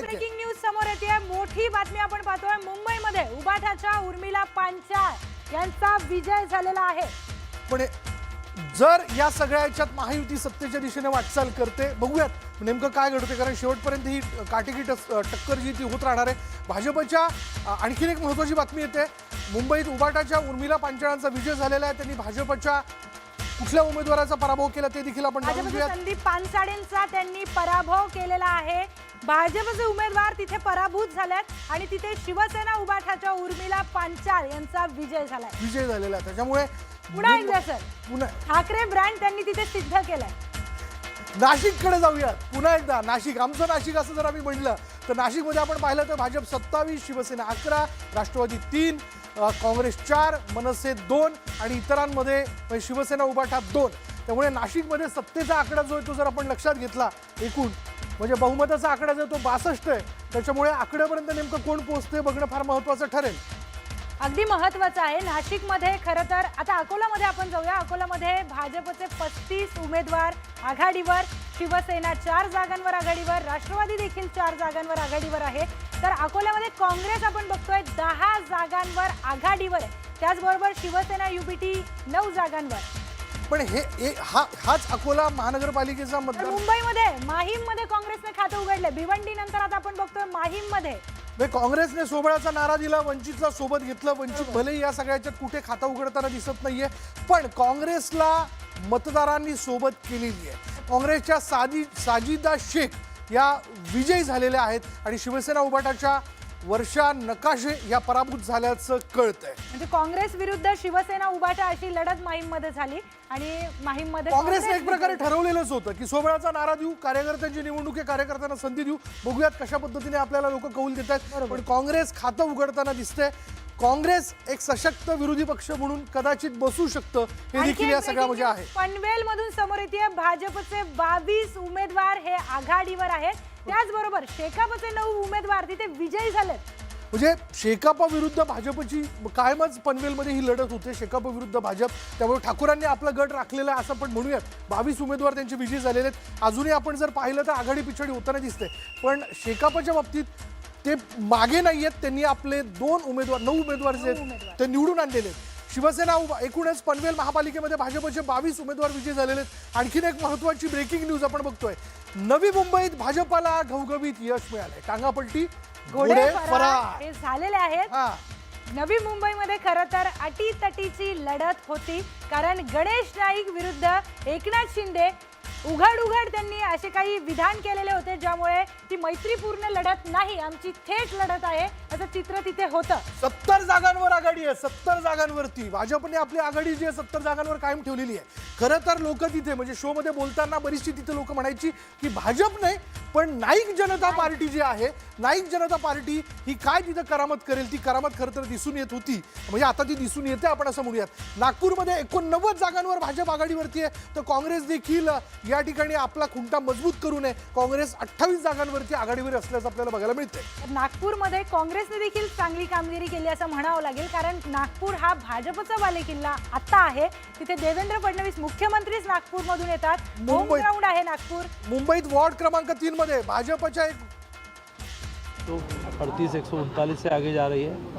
Breaking news समोर येते, मोठी बातमी आपण पाहतोय। मुंबईमध्ये उबाठाच्या उर्मिला पांचाळ यांचा विजय झालेला आहे। पण जर या सगळ्या याच्यात महायुती सत्तेच्या दिशेने वाटचाल करते, बघूयात नेमकं काय घडते, कारण शेवटपर्यंत ही काटेकी टक्कर जी ती होत राहणार आहे। भाजपच्या आणखीन एक महत्त्वाची बातमी येते, मुंबईत उबाटाच्या उर्मिला पांचाळांचा विजय झालेला आहे। त्यांनी भाजपच्या कुठल्या उमेदवाराचा पराभव केला ते देखील आपण जाणून घेऊयात। संदीप पानसाडेंचा त्यांनी पराभव केलेला आहे। भाजपचे उमेदवार तिथे पराभूत झालेत आणि तिथे शिवसेना उबाठाच्या उर्मिला पांचाळ यांचा विजय झालाय। विजय झालेला आहे, त्याच्यामुळे पुन्हा एकदा सर पुन्हा ठाकरे ब्रँड त्यांनी तिथे सिद्ध केलाय। नाशिककडे जाऊयात पुन्हा एकदा। नाशिक, आमचं नाशिक असं जर आम्ही म्हणलं तर नाशिकमध्ये आपण पाहिलं तर भाजप 27, शिवसेना 11, राष्ट्रवादी 3, काँग्रेस 4, मनसे 2 आणि इतरांमध्ये शिवसेना उबाठा 2। त्यामुळे नाशिकमध्ये सत्तेचा आकडा जो आहे तो जर आपण लक्षात घेतला, एकूण म्हणजे बहुमताचा आकडा जो तो 62 आहे। त्याच्यामुळे आकड्यापर्यंत नेमकं कोण पोहोचते बघणं फार महत्त्वाचं ठरेल। अगदी महत्त्वाचं आहे। नाशिकमध्ये खरं तर आता अकोलामध्ये आपण जाऊया। अकोलामध्ये भाजपचे 35 उमेदवार आघाडीवर, शिवसेना 4 जागांवर आघाडीवर, राष्ट्रवादी देखील 4 जागांवर आघाडीवर आहे। तर अकोल्यामध्ये काँग्रेस आपण बघतोय 10 जागांवर आघाडीवर आहे। त्याचबरोबर शिवसेना युबीटी 9 जागांवर। पण हाच अकोला महानगरपालिकेचा मतदार। मुंबईमध्ये माहीममध्ये काँग्रेसने खातं उघडले। भिवंडी नंतर आता आपण बघतोय माहीममध्ये काँग्रेसने सोबळाचा नारा दिला, वंचितला सोबत घेतलं। वंचित भलेही या सगळ्याच्यात कुठे खातं उघडताना दिसत नाहीये, पण काँग्रेसला मतदारांनी सोबत केलेली आहे। काँग्रेसच्या साजिदा शेख या विजयी झालेल्या आहेत आणि शिवसेना उबाटाच्या वर्षा नकाशे या पराभूत झाल्याचं कळतंय। म्हणजे काँग्रेस विरुद्ध शिवसेना उबाटा अशी लढत माहीममध्ये झाली आणि माहीममध्ये काँग्रेसने एक प्रकारे ठरवलेलंच होतं की सोबळाचा नारा देऊ, कार्यकर्त्यांची निवडणूक आहे, कार्यकर्त्यांना संधी देऊ, बघूयात कशा पद्धतीने आपल्याला लोक कौल देतात। पण काँग्रेस खातं उघडताना दिसते। काँग्रेस एक सशक्त विरोधी पक्ष म्हणून कदाचित बसू शकतं, हे देखील या सगळ्यामध्ये आहे। पनवेल मधून समोर येते भाजपचे 22 उमेदवार हे आघाडीवर आहेत। त्याचबरोबर शेकापचे 9 उमेदवार तिथे विजयी झालेत। म्हणजे शेकापा विरुद्ध भाजपची कायमच पनवेलमध्ये ही लढत होते, शेकापा विरुद्ध भाजप। त्यामुळे ठाकूरांनी आपला गट राखलेला आहे असं पण म्हणूयात। 22 उमेदवार त्यांचे विजयी झालेले आहेत। अजूनही आपण जर पाहिलं तर आघाडी पिछाडी होताना दिसते, पण शेकापाच्या बाबतीत ते मागे नाही आहेत। त्यांनी आपले 9 उमेदवार जे आहेत ते निवडून आणलेले आहेत। शिवसेना एकूणच पनवेल महापालिकेमध्ये भाजपचे 22 उमेदवार विजयी झालेले आहेत। आणखीन एक महत्त्वाची ब्रेकिंग न्यूज आपण बघतोय, नवी मुंबईत भाजपाला घवघवीत यश मिळालंय। टांगापट्टी घोडे फरार हे झालेले आहेत। नवी मुंबईमध्ये खरं तर अटीतटीची लढत होती, कारण गणेश नाईक विरुद्ध एकनाथ शिंदे उघड त्यांनी असे काही विधान केलेले होते, ज्यामुळे ती मैत्रीपूर्ण लढत नाही, आमची थेट लढत आहे असं चित्र तिथे होतं। 70 जागांवर आघाडी आहे। 70 जागांवरती भाजपने आपली आघाडी जी आहे 70 जागांवर कायम ठेवलेली आहे। खरं तर लोक तिथे म्हणजे शो मध्ये बोलताना बरीचशी तिथे लोक म्हणायची की भाजप नाही पण नाईक जनता पार्टी जी आहे, नाईक जनता पार्टी ही काय तिथं करामत करेल, ती करामत खरं तर दिसून येत होती, म्हणजे आता ती दिसून येते आपण असं म्हणूयात। नागपूरमध्ये 89 जागांवर भाजप आघाडीवरती आहे, तर काँग्रेस देखील या ठिकाणी आपला खुंटा मजबूत करू नये काँग्रेस 28 जागांवरती आघाडीवर असल्याचं आपल्याला बघायला मिळते। नागपूरमध्ये काँग्रेसने देखील चांगली कामगिरी केली असं म्हणावं लागेल, कारण नागपूर हा भाजपचा बालेकिल्ला आता आहे। तिथे देवेंद्र फडणवीस मुख्यमंत्रीच नागपूरमधून येतात। होम ग्राउंड आहे नागपूर। मुंबईत वॉर्ड क्रमांक 3 मध्ये भाजपच्या तो 38-139 से आगे जा रही है।